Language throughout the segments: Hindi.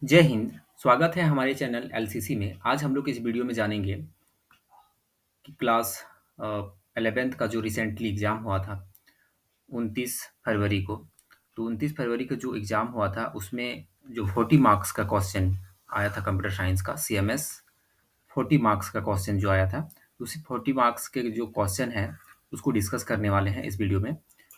जय हिंद। स्वागत है हमारे चैनल एलसीसी में। आज हम लोग इस वीडियो में जानेंगे कि क्लास 11th का जो रिसेंटली एग्ज़ाम हुआ था 29 फरवरी को। तो 29 फरवरी को जो एग्ज़ाम हुआ था उसमें जो 40 मार्क्स का क्वेश्चन आया था कंप्यूटर साइंस का सीएमएस 40 मार्क्स का क्वेश्चन जो आया था, तो उसी 40 मार्क्स के जो क्वेश्चन है उसको डिस्कस करने वाले हैं इस वीडियो में।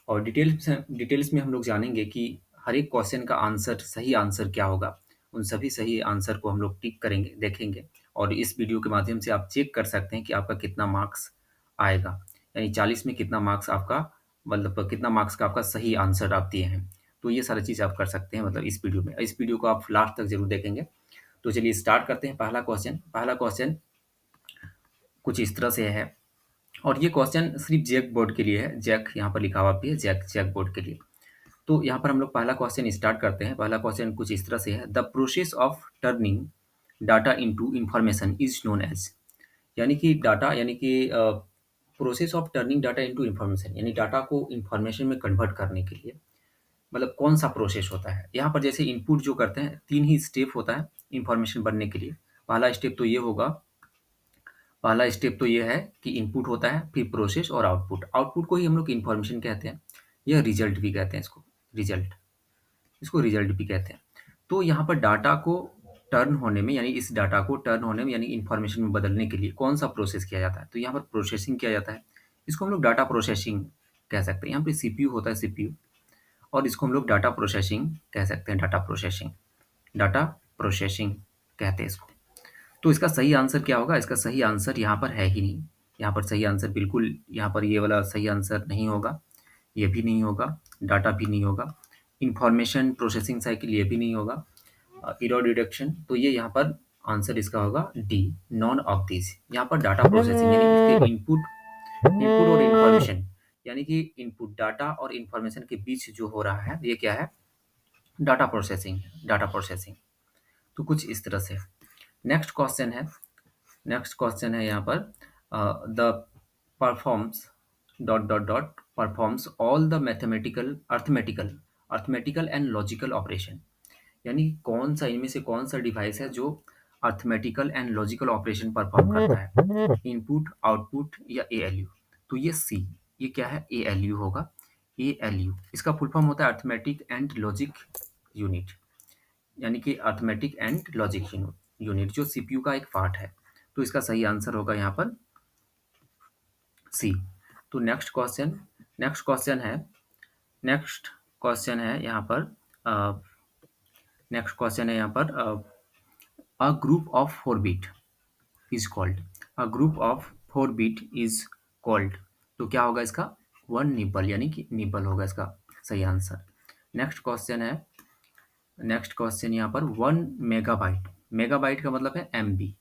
और डिटेल्स में हम लोग जानेंगे कि हर एक क्वेश्चन का आंसर, सही आंसर क्या होगा। उन सभी सही आंसर को हम लोग टिक करेंगे, देखेंगे। और इस वीडियो के माध्यम से आप चेक कर सकते हैं कि आपका कितना मार्क्स आएगा, यानी 40 में कितना मार्क्स आपका, मतलब कितना मार्क्स का आपका सही आंसर आप दिए हैं। तो ये सारी चीज़ आप कर सकते हैं, मतलब इस वीडियो में। इस वीडियो को आप लास्ट तक ज़रूर देखेंगे। तो चलिए स्टार्ट करते हैं। पहला क्वेश्चन कुछ इस तरह से है, और ये क्वेश्चन सिर्फ जैक बोर्ड के लिए है। जैक यहाँ पर लिखा हुआ भी है, जैक जैक बोर्ड के लिए। तो यहाँ पर हम लोग पहला क्वेश्चन स्टार्ट करते हैं। पहला क्वेश्चन कुछ इस तरह से है, the process of turning data into information is known as. यानी कि डाटा, यानी कि process of turning data into information, यानी डाटा को इंफॉर्मेशन में कन्वर्ट करने के लिए मतलब कौन सा प्रोसेस होता है। यहाँ पर जैसे इनपुट जो करते हैं, 3 ही स्टेप होता है इंफॉर्मेशन बनने के लिए। पहला स्टेप तो ये होगा, पहला स्टेप तो ये है कि इनपुट होता है, फिर प्रोसेस और आउटपुट। आउटपुट को ही हम लोग इन्फॉर्मेशन कहते हैं, या रिजल्ट भी कहते हैं इसको। रिजल्ट, इसको रिजल्ट भी कहते हैं। तो यहाँ पर डाटा को टर्न होने में, यानी इस डाटा को टर्न होने में, यानी इन्फॉर्मेशन में बदलने के लिए कौन सा प्रोसेस किया जाता है, तो यहाँ पर प्रोसेसिंग किया जाता है। इसको हम लोग डाटा प्रोसेसिंग कह सकते हैं। यहाँ पे सीपीयू होता है, सीपीयू, और इसको हम लोग डाटा प्रोसेसिंग कह सकते हैं। डाटा प्रोसेसिंग, डाटा प्रोसेसिंग कहते हैं इसको। तो इसका सही आंसर क्या होगा? इसका सही आंसर यहाँ पर है ही नहीं। यहाँ पर सही आंसर बिल्कुल, यहाँ पर ये वाला सही आंसर नहीं होगा, ये भी नहीं होगा, डाटा भी नहीं होगा, इंफॉर्मेशन प्रोसेसिंग साइकिल ये भी नहीं होगा, एरर डिटेक्शन। तो ये यहाँ पर आंसर इसका होगा डी, नॉन ऑफ दिस। यहाँ पर डाटा प्रोसेसिंग यानी इसके इनपुट, इनपुट और इंफॉर्मेशन, यानी कि इनपुट डाटा और इंफॉर्मेशन के बीच जो हो रहा है, ये क्या है? Data processing, data processing. तो कुछ इस तरह से। नेक्स्ट क्वेश्चन है, नेक्स्ट क्वेश्चन है यहाँ पर, the performs dot dot dot performs all the mathematical arithmetical arithmetical and logical operation. यानी कौन सा, इनमें से कौन सा डिवाइस है जो arithmetical and logical operation perform करता है? इनपुट, आउटपुट या एएलयू? तो ये सी, ये क्या है? एएलयू होगा। एएलयू इसका फुल फॉर्म होता है अर्थमेटिक एंड लॉजिक यूनिट, यानी कि अर्थमेटिक एंड लॉजिक यूनिट, जो सीपीयू का एक पार्ट है। तो इसका सही आंसर होगा यहाँ पर सी। तो नेक्स्ट क्वेश्चन है, नेक्स्ट क्वेश्चन है यहाँ पर, नेक्स्ट क्वेश्चन है यहाँ पर, a group of 4 bit is called, a group of 4 bit is called. तो क्या होगा इसका? 1 निबल, यानी कि निबल होगा इसका सही आंसर। नेक्स्ट क्वेश्चन है, नेक्स्ट क्वेश्चन यहाँ पर 1 मेगाबाइट, मेगाबाइट का मतलब है MB.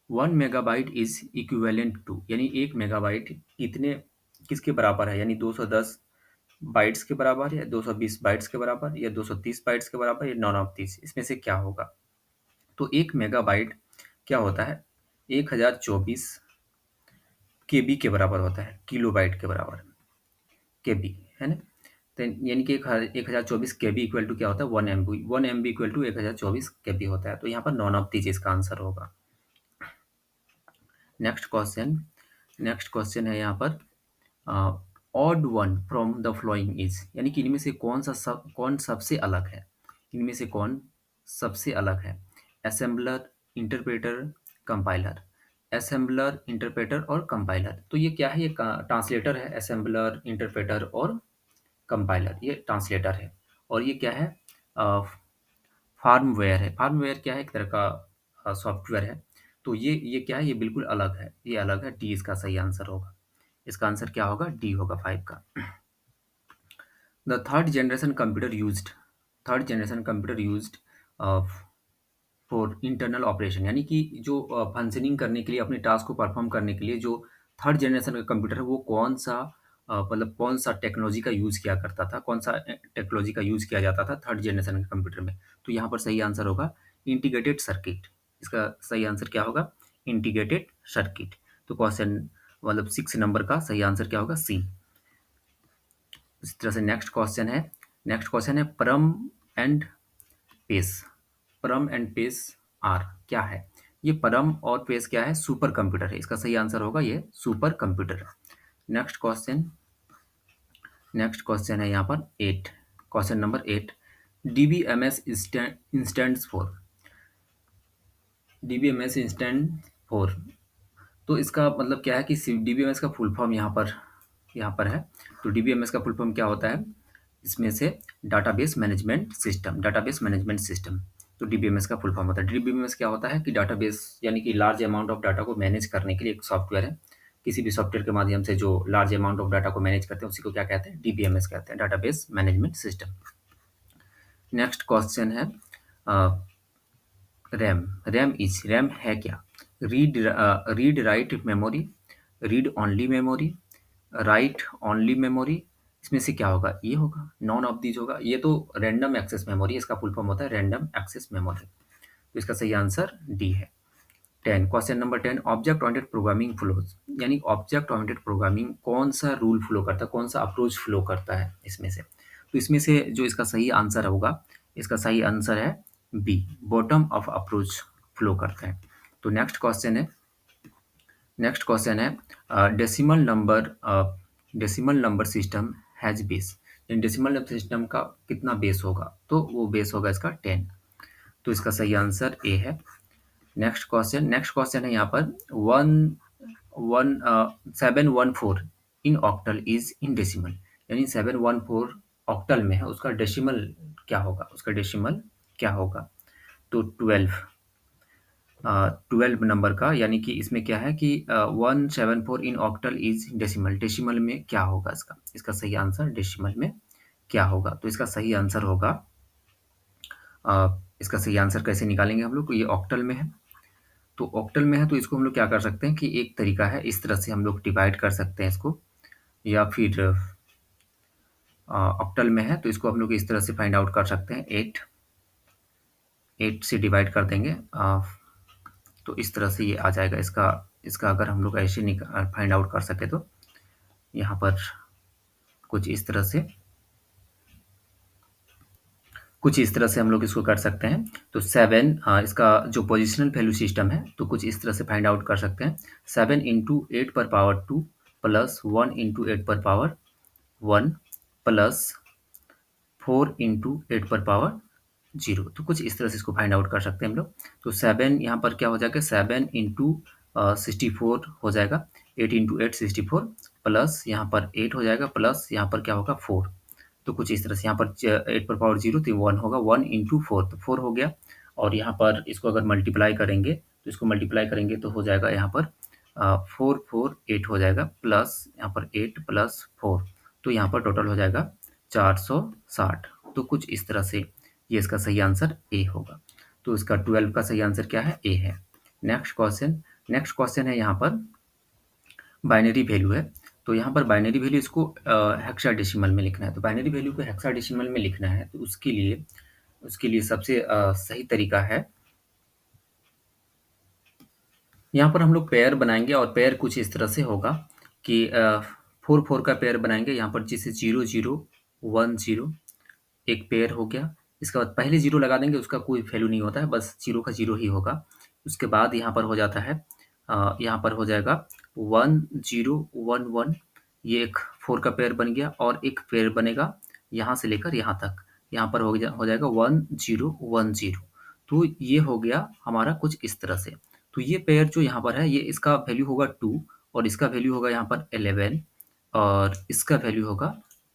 1 megabyte is equivalent to, यानी 1 मेगाबाइट कितने, किसके बराबर है? यानी 210 बाइट्स के बराबर, या 220 बाइट्स के बराबर, या 230 बाइट्स के बराबर, या नॉन ऑफ दिस, इसमें से क्या होगा? तो 1 मेगाबाइट क्या होता है? 1024 केबी के बराबर होता है, किलोबाइट के बराबर, केबी, है ना? तो यानी कि 1024 केबी इक्वल टू क्या होता है? 1 एमबी। 1 एमबी इक्वल टू 1024 केबी होता है। तो यहाँ पर नॉन ऑफ दिस इसका आंसर होगा। नेक्स्ट क्वेश्चन, नेक्स्ट क्वेश्चन है यहाँ पर, odd one from the following is, यानी कि इनमें से कौन सबसे अलग है? इनमें से कौन सबसे अलग है? Assembler, interpreter, compiler. Assembler, interpreter और कंपाइलर। तो ये क्या है? ये ट्रांसलेटर है। असेंबलर, इंटरप्रेटर और कंपाइलर, ये ट्रांसलेटर है। और ये क्या है? फार्मवेयर है। फार्मवेयर क्या है? एक तरह का सॉफ्टवेयर है। तो ये क्या है? ये बिल्कुल अलग है, ये अलग है। डी इसका सही आंसर होगा। इसका आंसर क्या होगा? डी होगा 5 का। The third generation computer used, third generation computer used for internal operation, यानी कि जो फंक्शनिंग करने के लिए, अपने टास्क को परफॉर्म करने के लिए जो थर्ड जनरेशन का कंप्यूटर है, वो कौन सा, मतलब कौन सा टेक्नोलॉजी का यूज़ किया करता था, कौन सा टेक्नोलॉजी का यूज़ किया जाता था थर्ड जनरेशन के कंप्यूटर में? तो यहाँ पर सही आंसर होगा इंटीग्रेटेड सर्किट। इसका सही आंसर क्या होगा? Integrated circuit. तो क्वेश्चन, मतलब 6 नंबर का सही आंसर क्या होगा? सी। इस तरह से नेक्स्ट क्वेश्चन है, नेक्स्ट क्वेश्चन है परम एंड पेस। परम एंड पेस आर क्या है? ये परम और पेस क्या है? सुपर कंप्यूटर है। इसका सही आंसर होगा ये super computer. Next question, next question है यहाँ पर 8, question number 8। DBMS instants for, DBMS instant for, तो इसका मतलब क्या है कि डीबीएमएस का फुल फॉर्म यहाँ पर है। तो डीबीएमएस का फुल फॉर्म क्या होता है? इसमें से database management system, database management system. तो डीबीएमएस का फुल फॉर्म होता है। डीबीएमएस क्या होता है कि डाटाबेस यानी कि लार्ज अमाउंट ऑफ डाटा को मैनेज करने के लिए एक सॉफ्टवेयर है। किसी भी सॉफ्टवेयर के माध्यम से जो लार्ज अमाउंट ऑफ डाटा को मैनेज करते हैं उसी को क्या कहते हैं? डीबीएमएस कहते हैं, database management system. Next question है रैम। रैम है क्या? Read write memory, read only memory, right only memory, इसमें से क्या होगा? ये होगा, नॉन ऑफ दीज होगा। ये तो रैंडम एक्सेस मेमोरी, इसका फुल फॉर्म होता है रैंडम एक्सेस मेमोरी। तो इसका सही आंसर डी है। 10, question number 10। Object oriented programming flows, यानी ऑब्जेक्ट ओरिएंटेड प्रोग्रामिंग कौन सा रूल फ्लो करता है, कौन सा अप्रोच फ्लो करता है इसमें से? तो इसमें से जो इसका सही आंसर होगा, इसका सही आंसर है B, bottom of approach flow करता है। तो नेक्स्ट क्वेश्चन है, नेक्स्ट क्वेश्चन है decimal number system has base, decimal number system का कितना बेस होगा? तो वो बेस होगा इसका 10। तो इसका सही आंसर ए है। नेक्स्ट क्वेश्चन है यहाँ पर 714 इन ऑक्टल इज इन डेसिमल, यानी 714 ऑक्टल में है, उसका डेसिमल क्या होगा? उसका डेसिमल क्या होगा? तो 12 नंबर का, यानी कि इसमें क्या है कि 174 इन ऑक्टल इज डेसिमल, डेसिमल में क्या होगा इसका? इसका सही आंसर डेसिमल में क्या होगा? तो इसका सही आंसर होगा इसका सही आंसर कैसे निकालेंगे हम लोग? ये ऑक्टल में है, तो ऑक्टल में है तो इसको हम लोग क्या कर सकते हैं कि एक तरीका है, इस तरह से हम लोग डिवाइड कर सकते हैं इसको, या फिर ऑक्टल में है तो इसको हम लोग इस तरह से फाइंड आउट कर सकते हैं। 8 से डिवाइड कर देंगे, तो इस तरह से ये आ जाएगा। इसका इसका अगर हम लोग ऐसे फाइंड आउट कर सके तो यहाँ पर कुछ इस तरह से हम लोग इसको कर सकते हैं। तो 7 इसका जो पोजिशनल वैल्यू सिस्टम है तो कुछ इस तरह से फाइंड आउट कर सकते हैं। 7 इंटू 8 पर पावर 2 प्लस 1 इंटू 8 पर पावर 1 प्लस 4 इंटू 8 पर पावर 0। तो कुछ इस तरह से इसको फाइंड आउट कर सकते हैं हम लोग। तो 7 यहाँ पर क्या हो जाएगा? 7 इंटू 64 हो जाएगा, 8 इंटू 8 64 प्लस यहाँ पर 8 हो जाएगा, प्लस यहाँ पर क्या होगा? 4। तो कुछ इस तरह से यहाँ पर 8 पर पावर 0 तो 1 होगा, 1 इंटू 4 तो 4 हो गया। और यहाँ पर इसको अगर मल्टीप्लाई करेंगे तो इसको मल्टीप्लाई करेंगे तो हो जाएगा यहाँ पर 4 4 8 हो जाएगा, प्लस यहाँ पर 8 प्लस 4, तो यहाँ पर टोटल हो जाएगा 460। तो कुछ इस तरह से ये इसका सही आंसर ए होगा। तो इसका 12 का सही आंसर क्या है? ए है। नेक्स्ट क्वेश्चन है यहाँ पर बाइनरी वैल्यू है। तो यहाँ पर बाइनरी वैल्यू इसको हेक्साडेसिमल में लिखना है। तो बाइनरी वैल्यू को हेक्साडेसिमल में लिखना है तो उसके लिए सबसे सही तरीका है, यहाँ पर हम लोग पेयर बनाएंगे और पेयर कुछ इस तरह से होगा कि 4 का पेयर बनाएंगे यहाँ पर, जिसे 0 0 1 0 एक पेयर हो गया। इसके बाद पहले 0 लगा देंगे, उसका कोई वैल्यू नहीं होता है, बस 0 का 0 ही होगा। उसके बाद यहाँ पर हो जाता है यहाँ पर हो जाएगा 1 0 1 1, ये एक 4 का पेयर बन गया। और एक पेयर बनेगा यहाँ से लेकर यहाँ तक, यहाँ पर हो जाएगा 1 0 1 0। तो ये हो गया हमारा कुछ इस तरह से। तो ये पेयर जो यहाँ पर है ये इसका वैल्यू होगा 2 और इसका वैल्यू होगा यहाँ पर 11 और इसका वैल्यू होगा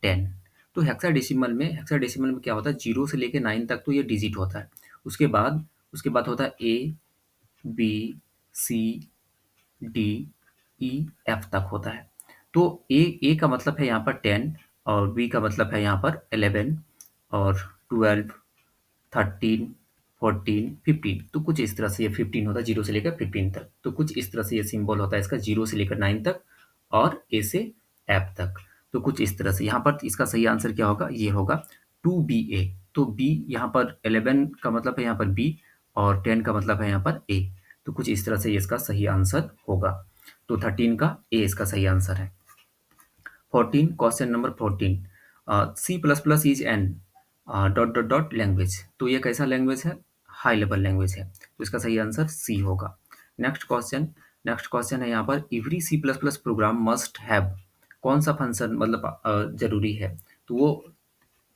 10। तो हेक्साडेसिमल में क्या होता है? 0 से लेके 9 तक तो ये डिजिट होता है। उसके बाद होता है A B C D E F तक होता है। तो ए का मतलब है यहाँ पर 10 और बी का मतलब है यहाँ पर 11 और 12 13 14 15। तो कुछ इस तरह से ये 15 होता है, 0 से लेकर 15 तक। तो कुछ इस तरह से ये सिंबल होता है इसका, 0 से लेकर 9 तक और ए से एफ तक। तो कुछ इस तरह से यहाँ पर इसका सही आंसर क्या होगा? ये होगा 2BA। तो बी यहाँ पर 11 का मतलब है यहाँ पर बी और 10 का मतलब है यहाँ पर ए। तो कुछ इस तरह से ये इसका सही आंसर होगा। तो 13 का ए इसका सही आंसर है। 14, question number 14। C++ is an dot dot dot language. तो ये कैसा लैंग्वेज है? हाई लेवल लैंग्वेज है, तो इसका सही आंसर सी होगा। नेक्स्ट क्वेश्चन है यहाँ पर, every C plus plus program must have, कौन सा फंक्शन मतलब जरूरी है, तो वो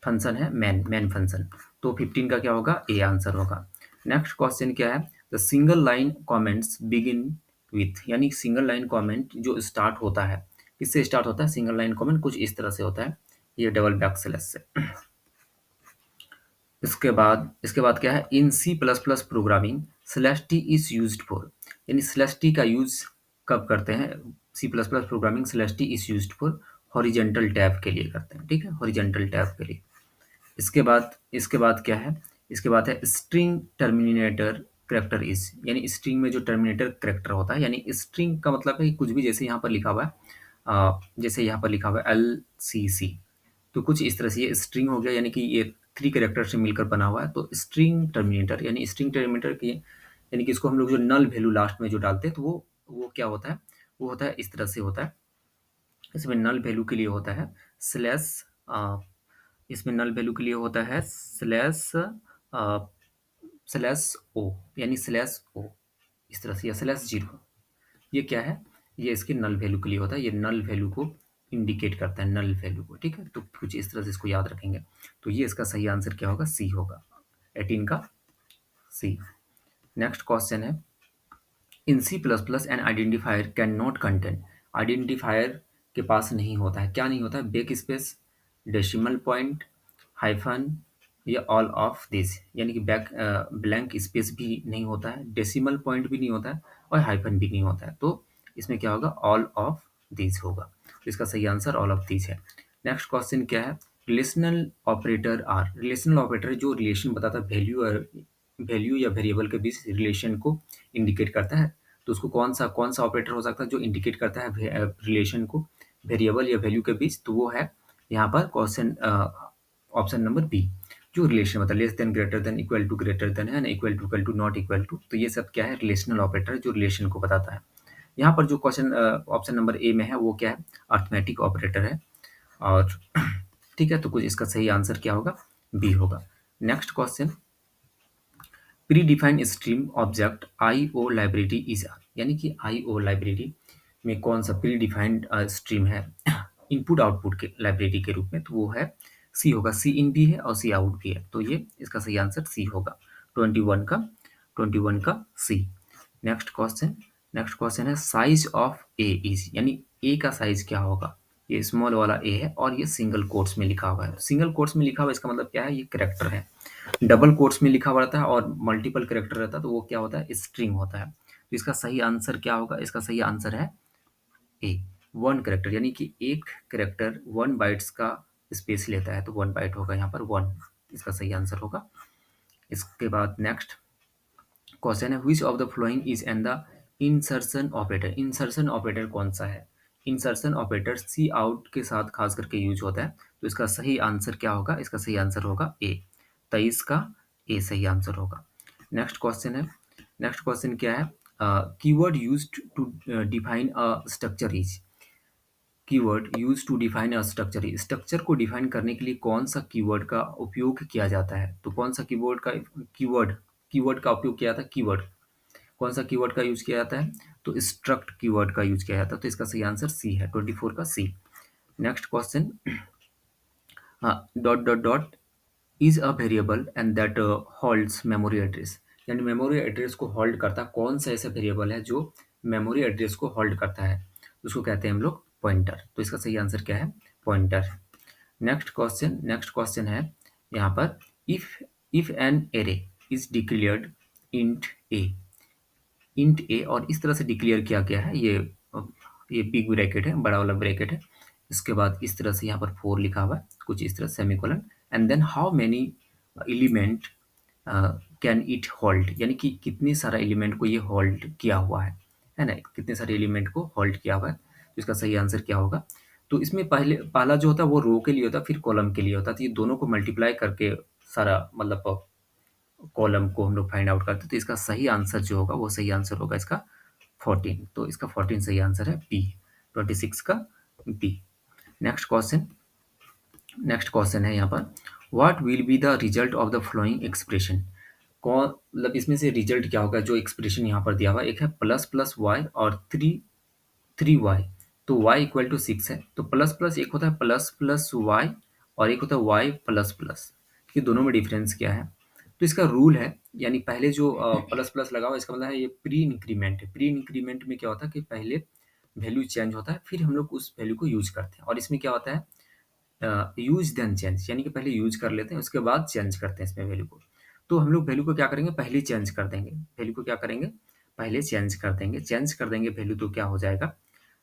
फंक्शन है मैन फंक्शन, तो 15 का क्या होगा, ए आंसर होगा। नेक्स्ट क्वेश्चन क्या है, the single line comments begin with, यानी सिंगल लाइन कमेंट जो स्टार्ट होता है, किससे स्टार्ट होता है सिंगल लाइन कमेंट, कुछ इस तरह से होता है, ये डबल बैक स्लैश से। इसके बाद क्या है, in C plus plus programming slash T is use for, यानी स्लैश टी का यूज कब करते हैं, C plus plus programming slash T is use for horizontal tab के लिए करते हैं, ठीक है, हॉरिजेंटल टैब के लिए। इसके बाद क्या है, इसके बाद है स्ट्रिंग टर्मिनेटर करेक्टर इज, यानी स्ट्रिंग में जो टर्मिनेटर करेक्टर होता है, यानी स्ट्रिंग का मतलब है कि कुछ भी, जैसे यहाँ पर लिखा हुआ है जैसे यहाँ पर लिखा हुआ है LCC, तो कुछ इस तरह से ये स्ट्रिंग हो गया, यानी कि ये 3 कैरेक्टर से मिलकर बना हुआ है, तो स्ट्रिंग टर्मिनेटर, यानी स्ट्रिंग टर्मिनेटर की, यानी कि इसको हम लोग जो नल वैल्यू लास्ट में जो डालते हैं, तो वो क्या होता है, वो होता है इस तरह से होता है। इसमें नल वैल्यू के लिए होता है स्लैश, इसमें नल वैल्यू के लिए होता है स्लैश ओ, यानी स्लैश ओ इस तरह से, या स्लैश 0, ये क्या है, ये इसके नल वैल्यू के लिए होता है, ये नल वैल्यू को इंडिकेट करता है, नल वैल्यू को, ठीक है, तो कुछ इस तरह से इसको याद रखेंगे, तो ये इसका सही आंसर क्या होगा, सी होगा, 18 का सी। नेक्स्ट क्वेश्चन है, in C plus plus an identifier can not contain, identifier के पास नहीं होता है, क्या नहीं होता है, back space, decimal point, hyphen, या ऑल ऑफ दिस, यानी कि ब्लैंक स्पेस भी नहीं होता है, डेसिमल पॉइंट भी नहीं होता है, और हाइफन भी नहीं होता है, तो इसमें क्या होगा, ऑल ऑफ दिस होगा, तो इसका सही आंसर ऑल ऑफ दिस है। नेक्स्ट क्वेश्चन क्या है, relational operator are, relational operator जो रिलेशन बताता है, वैल्यू या वेरिएबल के बीच रिलेशन को इंडिकेट करता है, तो उसको कौन सा ऑपरेटर हो सकता है जो इंडिकेट करता है रिलेशन को वेरिएबल या वैल्यू के बीच, तो वो है यहाँ पर क्वेश्चन ऑप्शन नंबर बी, जो रिलेशन मतलब लेस देन, ग्रेटर देन है ना, equal to not equal to, तो ये सब क्या है, रिलेशनल ऑपरेटर जो रिलेशन को बताता है। यहाँ पर जो क्वेश्चन ऑप्शन नंबर ए में है वो क्या है, अर्थमेटिक ऑपरेटर है, और ठीक है, तो कुछ इसका सही आंसर क्या होगा, बी होगा। Next question, pre defined stream object IO library is, यानी कि IO लाइब्रेरी में कौन सा प्री डिफाइंड स्ट्रीम है इनपुट आउटपुट के लाइब्रेरी के रूप में, तो वो है सी होगा, सी इन भी है और सी आउट भी है, तो ये इसका सही आंसर सी होगा, 21 का सी। नेक्स्ट क्वेश्चन है, साइज ऑफ ए इज, यानी ए का साइज क्या होगा, ये स्मॉल वाला ए है और ये सिंगल कोट्स में लिखा हुआ है, सिंगल कोट्स में लिखा हुआ है इसका मतलब क्या है, ये करेक्टर है, डबल कोट्स में लिखा हुआ रहता है और मल्टीपल करेक्टर रहता है, तो वो क्या होता है, स्ट्रिंग होता है, तो इसका सही आंसर क्या होगा, इसका सही आंसर है ए, 1 करेक्टर, यानी कि एक करेक्टर 1 बाइट्स का स्पेस लेता है, तो 1 बाइट होगा यहाँ पर 1, इसका सही आंसर होगा। इसके बाद नेक्स्ट क्वेश्चन है, which of the following is an the insertion operator, insertion operator कौन सा है, इंसर्शन ऑपरेटर सी आउट के साथ खास करके यूज होता है, तो इसका सही आंसर क्या होगा, इसका सही आंसर होगा ए, 23 का ए सही आंसर होगा। नेक्स्ट क्वेश्चन क्या है, keyword used to define a structure is, keyword use to define a structure is, structure को डिफाइन करने के लिए कौन सा कीवर्ड का उपयोग किया जाता है, तो कौन सा कीवर्ड का उपयोग किया जाता है, कीवर्ड कौन सा कीवर्ड का यूज किया जाता है, तो स्ट्रक्ट कीवर्ड का यूज किया जाता है, तो इसका सही आंसर सी है, 24 का सी। नेक्स्ट क्वेश्चन, हाँ, dot dot dot is a variable and that holds memory address, यानी मेमोरी एड्रेस को होल्ड करता है, कौन सा ऐसा वेरिएबल है जो मेमोरी एड्रेस को होल्ड करता है, उसको कहते हैं हम लोग पॉइंटर, तो इसका सही आंसर क्या है, पॉइंटर। नेक्स्ट क्वेश्चन है यहाँ पर, if an array is declared int a और इस तरह से डिक्लेयर किया गया है, ये बिग ब्रैकेट है, बड़ा वाला ब्रैकेट है, इसके बाद इस तरह से यहाँ पर 4 लिखा हुआ है, कुछ इस तरह semicolon, and then how many element can it hold, यानी कि कितने सारा एलिमेंट को ये होल्ड किया हुआ है ना, कितने सारे एलिमेंट को होल्ड किया हुआ है, तो इसका सही आंसर क्या होगा, तो इसमें पहला जो होता है वो रो के लिए होता है, फिर कॉलम के लिए होता है, तो ये दोनों को मल्टीप्लाई करके सारा मतलब कॉलम को हम लोग फाइंड आउट करते हैं, तो इसका सही आंसर जो होगा वो सही आंसर होगा इसका 14, तो इसका 14 सही आंसर है बी, 26 का बी। नेक्स्ट क्वेश्चन है यहाँ पर, what will be the result of the flowing expression, कौन मतलब इसमें से रिजल्ट क्या होगा जो एक्सप्रेशन यहाँ पर दिया हुआ है, एक है प्लस प्लस वाई और थ्री वाई। तो वाई इक्वल टू 6 है, तो प्लस प्लस एक होता है प्लस प्लस वाई और एक होता है वाई प्लस प्लस। ये दोनों में डिफरेंस क्या है? तो इसका रूल है, यानी पहले जो प्लस प्लस लगा हुआ है, इसका मतलब है ये प्री इंक्रीमेंट है। प्री इंक्रीमेंट में क्या होता है कि पहले वैल्यू चेंज होता है, फिर हम लोग उस वैल्यू को यूज करते हैं। और इसमें क्या होता है, यूज देन चेंज, यानी कि पहले यूज कर लेते हैं उसके बाद चेंज करते हैं इसमें वैल्यू को। तो हम लोग वैल्यू को क्या करेंगे, पहले चेंज कर देंगे। वैल्यू को क्या करेंगे, पहले चेंज कर देंगे। चेंज कर देंगे वैल्यू, तो क्या हो जाएगा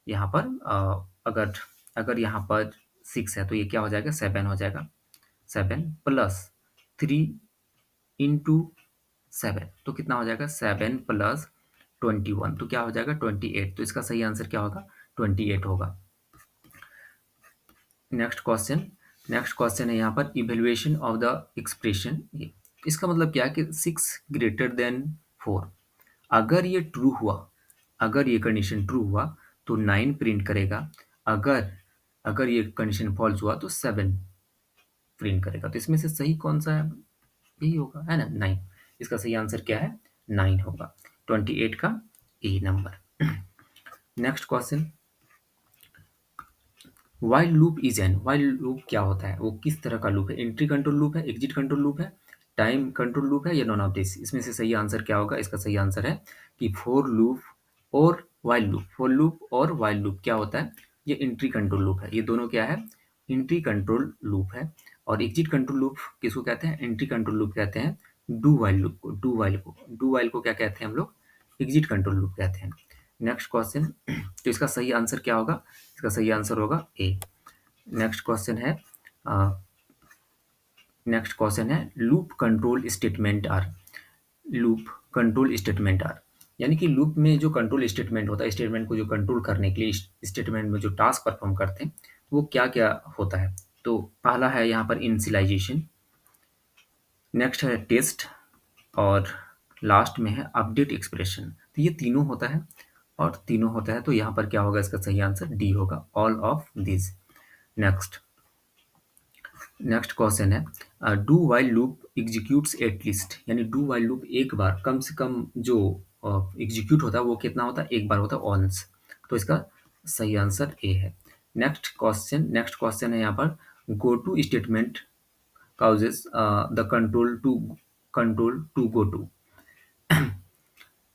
यहाँ पर, अगर अगर यहाँ पर 6 है तो ये क्या हो जाएगा, 7 हो जाएगा। 7 प्लस 3 इंटू 7 तो कितना हो जाएगा, 7 प्लस 21 तो क्या हो जाएगा, 28। तो इसका सही आंसर क्या होगा, 28 होगा। नेक्स्ट क्वेश्चन है यहाँ पर, इवेल्युएशन ऑफ द एक्सप्रेशन। इसका मतलब क्या है कि 6 ग्रेटर देन 4। अगर ये ट्रू हुआ, अगर ये कंडीशन ट्रू हुआ तो 9 प्रिंट करेगा। अगर अगर ये कंडीशन फॉल्स हुआ तो 7 प्रिंट करेगा। तो इसमें से सही कौन सा है, यही होगा, है ना, 9। इसका सही आंसर क्या है, 9 होगा। 28 का A number. Next question, while loop is an, while loop क्या होता है, वो किस तरह का लूप है, एंट्री कंट्रोल लूप है, एग्जिट कंट्रोल लूप है, टाइम कंट्रोल लूप है, या नॉन ऑफ दिस। इसमें से सही आंसर क्या होगा, इसका सही आंसर है कि फॉर लूप और वाइल लूप। फॉर लूप और वाइल लूप क्या होता है, ये एंट्री कंट्रोल लूप है। ये दोनों क्या है, एंट्री कंट्रोल लूप है। और एग्जिट कंट्रोल लूप किसको कहते हैं, एंट्री कंट्रोल लूप कहते हैं डू वाइल लूप को। डू वाइल को क्या कहते हैं हम लोग, एग्जिट कंट्रोल लूप कहते हैं। नेक्स्ट क्वेश्चन, तो इसका सही आंसर क्या होगा, इसका सही आंसर होगा ए। नेक्स्ट क्वेश्चन है, loop control statement are. Loop control statement are, यानी कि लूप में जो कंट्रोल स्टेटमेंट होता है, स्टेटमेंट को जो कंट्रोल करने के लिए स्टेटमेंट में जो टास्क परफॉर्म करते हैं, तो वो क्या क्या होता है। तो पहला है यहाँ पर इनिशियलाइजेशन, नेक्स्ट है टेस्ट, और लास्ट में है अपडेट एक्सप्रेशन। तो ये तीनों होता है, और तीनों होता है तो यहाँ पर क्या होगा, इसका सही आंसर डी होगा, all of this. Next next question है, do while loop executes at least, यानी डू वाइल लूप एक बार, कम से कम जो एग्जीक्यूट होता है वो कितना होता है, एक बार होता है, ऑन्स। तो इसका सही आंसर ए है। नेक्स्ट क्वेश्चन है यहाँ पर, go to statement causes the control to go to.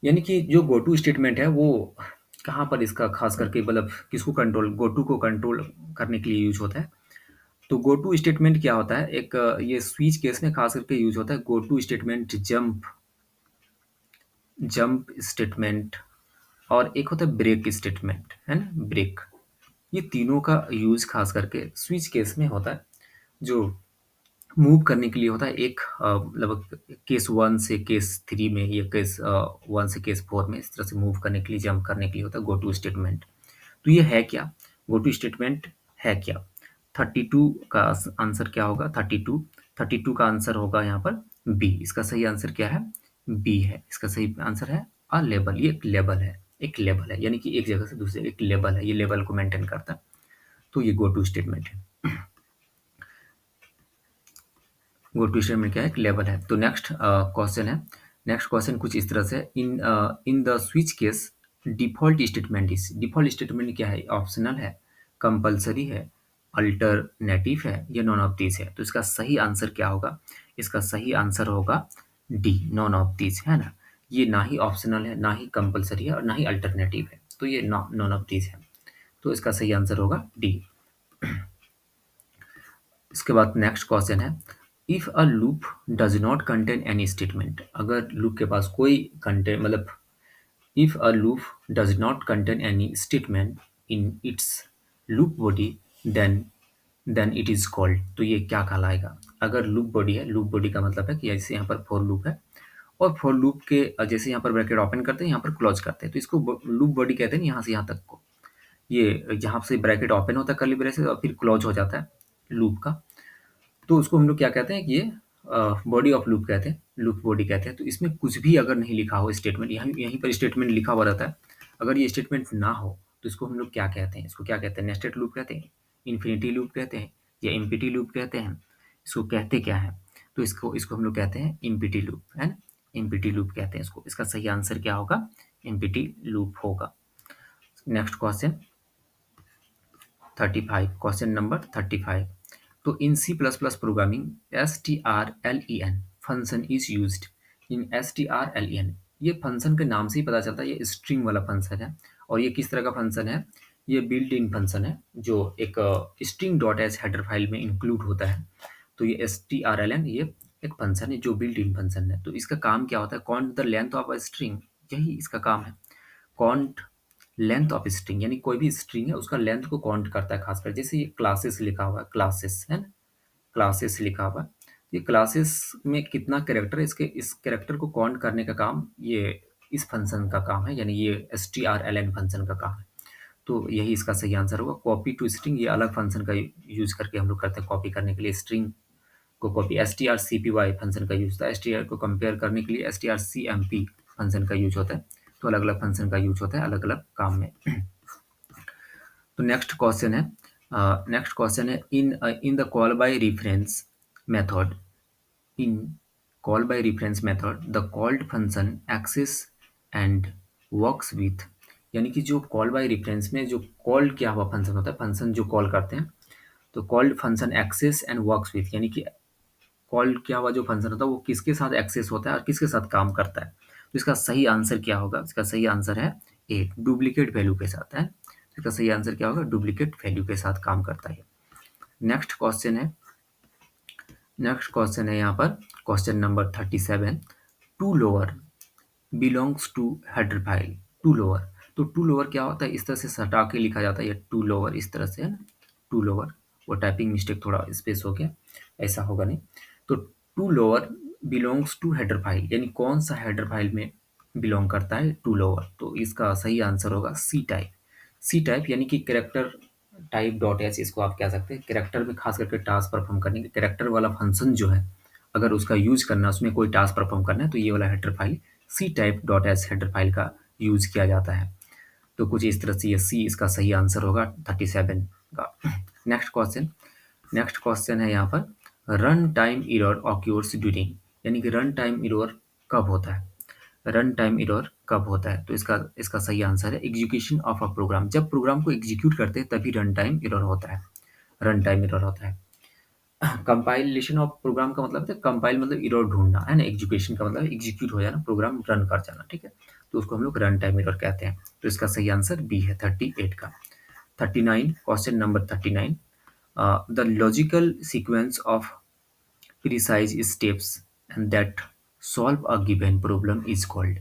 यानी कि जो गो टू स्टेटमेंट है वो कहाँ पर इसका खास करके, मतलब किसको कंट्रोल, गो टू को कंट्रोल करने के लिए यूज होता है। तो गो टू स्टेटमेंट क्या होता है, एक ये स्विच केस में खास करके यूज होता है। Go to statement, jump jump statement, और एक होता है ब्रेक स्टेटमेंट, है ना, ब्रेक। ये तीनों का यूज खास करके स्विच केस में होता है, जो मूव करने के लिए होता है। एक मतलब केस 1 से केस 3 में, या केस 1 से केस 4 में, इस तरह से मूव करने के लिए, जंप करने के लिए होता है गो टू स्टेटमेंट। तो ये है क्या, गो टू स्टेटमेंट है क्या। 32 का आंसर क्या होगा, 32 का आंसर होगा यहाँ पर बी। इसका सही आंसर क्या है, बी है। इसका सही आंसर है अ लेबल। ये एक लेबल है, एक लेबल है, यानी कि एक जगह से दूसरे, एक लेबल है, ये लेबल को मेंटेन करता है। तो ये गो टू स्टेटमेंट है। गो टू स्टेटमेंट क्या है, एक लेबल है। तो नेक्स्ट क्वेश्चन है, नेक्स्ट क्वेश्चन कुछ इस तरह से, in the switch case default statement is, default statement क्या है, ऑप्शनल है, कंपलसरी है, अल्टरनेटिव है, या नॉन ऑफ दिस है। तो इसका सही आंसर क्या होगा, इसका सही आंसर होगा डी, नॉन ऑफ दिस, है ना। ये ना ही ऑप्शनल है, ना ही कंपलसरी है, और ना ही अल्टरनेटिव है, तो ये नॉन ऑफ दिस है। तो इसका सही आंसर होगा डी। इसके बाद नेक्स्ट क्वेश्चन है, if a loop does not contain any statement. अगर लूप के पास कोई कंटेंट, मतलब if a loop does not contain any statement in its loop body, then then it is called. तो ये क्या कहलाएगा, अगर लूप बॉडी है, लूप बॉडी का मतलब है कि जैसे यहाँ पर फॉर लूप है, और फॉर लूप के जैसे यहाँ पर ब्रैकेट ओपन करते हैं, यहाँ पर क्लोज करते हैं, तो इसको लूप बॉडी कहते हैं, यहाँ से यहाँ तक को। ये यहाँ से ब्रैकेट ओपन होता है कर्ली ब्रेसेस, और फिर क्लोज हो जाता है लूप का, तो उसको हम लोग क्या कहते हैं कि ये बॉडी ऑफ लूप कहते हैं, लूप बॉडी कहते हैं। तो इसमें कुछ भी अगर नहीं लिखा हो स्टेटमेंट, यहीं यहीं पर स्टेटमेंट लिखा हुआ रहता है, अगर ये स्टेटमेंट ना हो तो इसको हम लोग क्या कहते हैं, इसको क्या कहते हैं, नेस्टेड लूप कहते हैं, इन्फिनिटी लूप कहते हैं, या एम्प्टी लूप कहते हैं। इसको कहते क्या है, तो इसको इसको हम लोग कहते हैं एम्प्टी लूप, है ना, एम्प्टी लूप कहते हैं इसको। इसका सही आंसर क्या होगा? एम्प्टी लूप होगा। Next question 35, question number 35। तो in C plus plus programming strlen function is used in strlen। ये फंक्शन के नाम से ही पता चलता है ये स्ट्रिंग वाला फंक्शन है। और ये किस तरह का फंक्शन है? ये बिल्ट इन फंक्शन है जो एक string dot H header file में इंक्लूड होता है। तो ये strlen ये एक फंक्शन है जो बिल्ट इन फंक्शन है। तो इसका काम क्या होता है? Count the length of a string, यही इसका काम है। काउंट लेंथ ऑफ स्ट्रिंग, यानी कोई भी स्ट्रिंग है उसका लेंथ को काउंट करता है। खासकर जैसे ये क्लासेस लिखा हुआ है, क्लासेस है ना, क्लासेस लिखा हुआ है। ये क्लासेस में कितना कैरेक्टर है, इसके इस कैरेक्टर को काउंट करने का काम ये इस फंक्शन का काम है, यानी ये strlen फंक्शन का काम है। तो यही इसका सही आंसर होगा। कॉपी टू स्ट्रिंग ये अलग फंक्शन का यूज करके हम लोग करते हैं। कॉपी करने के लिए स्ट्रिंग को कॉपी strcpy फंक्शन का यूज होता है। str को कंपेयर करने के लिए strcmp फंक्शन का यूज होता है। तो अलग अलग फंक्शन का यूज होता है अलग अलग काम में। तो नेक्स्ट क्वेश्चन है in the call by reference method, in call by reference method the called function access and works with. यानी कि जो कॉल बाय रेफरेंस में जो कॉल किया हुआ फंक्शन होता है, फंक्शन जो कॉल करते हैं, तो called function access and works with, यानी कि कॉल किया हुआ जो फंक्शन होता है वो किसके साथ एक्सेस होता है और किसके साथ काम करता है। तो इसका सही आंसर क्या होगा? इसका सही आंसर है ए, डुप्लीकेट वैल्यू के साथ है। तो इसका सही आंसर क्या होगा? डुप्लीकेट वैल्यू के साथ काम करता है। नेक्स्ट क्वेश्चन है, यहाँ पर question number 37। To lower belongs to header file. To lower, तो टू लोअर क्या होता है? इस तरह से सटा के लिखा जाता है, ये टू लोअर इस तरह से है ना, टू लोअर। वो टाइपिंग मिस्टेक थोड़ा स्पेस हो गया, ऐसा होगा नहीं। तो to lower belongs to header file, यानी कौन सा हेडर फाइल में बिलोंग करता है टू लोअर? तो इसका सही आंसर होगा सी टाइप। सी टाइप यानी कि कैरेक्टर टाइप डॉट एच, इसको आप कह सकते हैं। कैरेक्टर में खास करके टास्क परफॉर्म करने के कैरेक्टर वाला फंक्शन जो है, अगर उसका यूज करना है, उसमें कोई टास्क परफॉर्म करना है, तो ये वाला header file C type dot H header file का यूज किया जाता है। तो कुछ इस तरह से ये सी इसका सही आंसर होगा 37 का। नेक्स्ट क्वेश्चन है यहाँ पर run time error occurs during, यानी कि रन टाइम एरर कब होता है? रन टाइम एरर कब होता है? तो इसका सही आंसर है एग्जीक्यूशन ऑफ अ प्रोग्राम। जब प्रोग्राम को एग्जीक्यूट करते हैं तभी रन टाइम एरर होता है। रन टाइम एरर होता है। कंपाइलेशन ऑफ प्रोग्राम का मतलब है, कंपाइल मतलब एरर ढूंढना है ना, एग्जीक्यूशन का मतलब एग्जीक्यूट हो जाना, प्रोग्राम रन कर जाना, ठीक है। तो उसको हम लोग रन टाइम एरर कहते हैं। तो इसका सही आंसर बी है 38 का। 39, question number 39। The logical sequence of precise steps and that solve a given problem is called,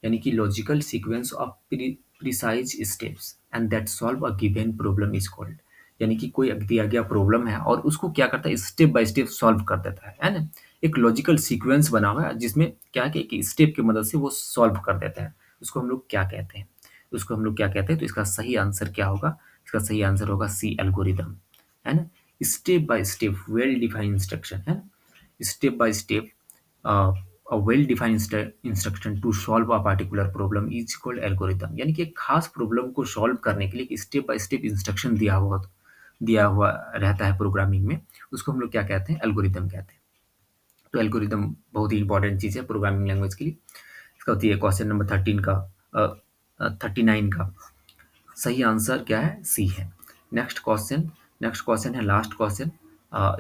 यानी कि logical sequence of precise steps and that solve a given problem is called, यानी कि कोई दिया गया प्रॉब्लम है और उसको क्या करता है? स्टेप बाय स्टेप सॉल्व कर देता है ना। एक लॉजिकल सीक्वेंस बना हुआ है जिसमें क्या है कि स्टेप की मदद से वो सॉल्व कर देता है। उसको हम लोग क्या कहते हैं? तो इसका सही आंसर क्या होगा? इसका सही आंसर होगा सी, एल्गोरिदम, है ना। Step by step well defined instruction है ना। Step by step a well defined instruction to solve a particular problem is called algorithm, यानी कि एक खास प्रॉब्लम को सॉल्व करने के लिए स्टेप बाय स्टेप इंस्ट्रक्शन दिया हुआ रहता है प्रोग्रामिंग में, उसको हम लोग क्या कहते हैं? एल्गोरिदम कहते हैं। तो एल्गोरिदम बहुत ही इंपॉर्टेंट चीज़ है प्रोग्रामिंग लैंग्वेज के लिए। इसका होती है क्वेश्चन नंबर 13 का 39 का सही आंसर क्या है? सी है। नेक्स्ट क्वेश्चन है लास्ट क्वेश्चन।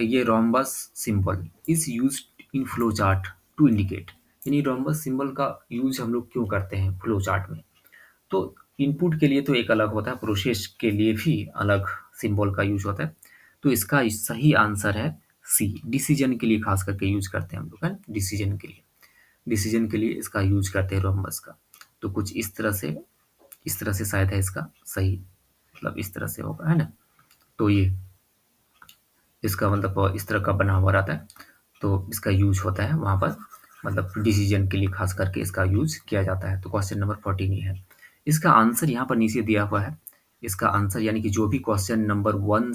ये rhombus symbol is use in flow chart to indicate, यानी रोम्बस सिंबल का यूज हम लोग क्यों करते हैं फ्लो चार्ट में? तो इनपुट के लिए तो एक अलग होता है, प्रोसेस के लिए भी अलग सिंबल का यूज होता है। तो इसका सही आंसर है सी, डिसीजन के लिए खास करके यूज करते हैं हम लोग, है ना? डिसीजन के लिए इसका यूज करते हैं रोम्बस का। तो कुछ इस तरह से शायद है इसका सही, मतलब इस तरह से होगा, है ना। तो ये इसका मतलब इस तरह का बना हुआ रहता है, तो इसका यूज होता है वहाँ पर, मतलब डिसीजन के लिए खास करके इसका यूज किया जाता है। तो क्वेश्चन नंबर 14 ये है। इसका आंसर यहाँ पर नीचे दिया हुआ है। इसका आंसर यानी कि जो भी क्वेश्चन नंबर 1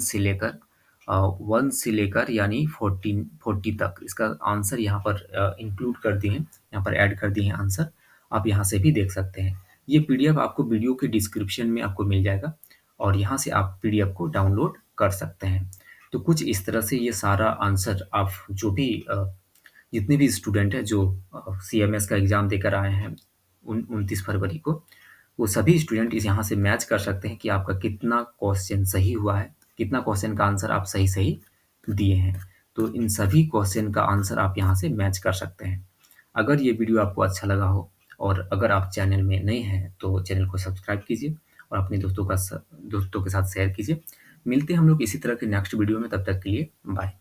से लेकर यानी 40 तक इसका आंसर यहाँ पर इंक्लूड कर दिए हैं, यहाँ पर ऐड कर दिए हैं आंसर। आप यहाँ से भी देख सकते हैं। ये पीडीएफ आपको वीडियो के डिस्क्रिप्शन में आपको मिल जाएगा और यहाँ से आप पीडीएफ को डाउनलोड कर सकते हैं। तो कुछ इस तरह से ये सारा आंसर आप जो भी जितने भी स्टूडेंट हैं जो सीएमएस का एग्ज़ाम देकर आए हैं 29 फरवरी को, वो सभी स्टूडेंट इस यहाँ से मैच कर सकते हैं कि आपका कितना क्वेश्चन सही हुआ है, कितना क्वेश्चन का आंसर आप सही-सही दिए हैं। तो इन सभी क्वेश्चन का आंसर आप यहाँ से मैच कर सकते हैं। अगर ये वीडियो आपको अच्छा लगा हो और अगर आप चैनल में नए हैं, तो चैनल को सब्सक्राइब कीजिए और अपने दोस्तों के साथ शेयर कीजिए। मिलते हैं हम लोग इसी तरह के नेक्स्ट वीडियो में, तब तक के लिए बाय।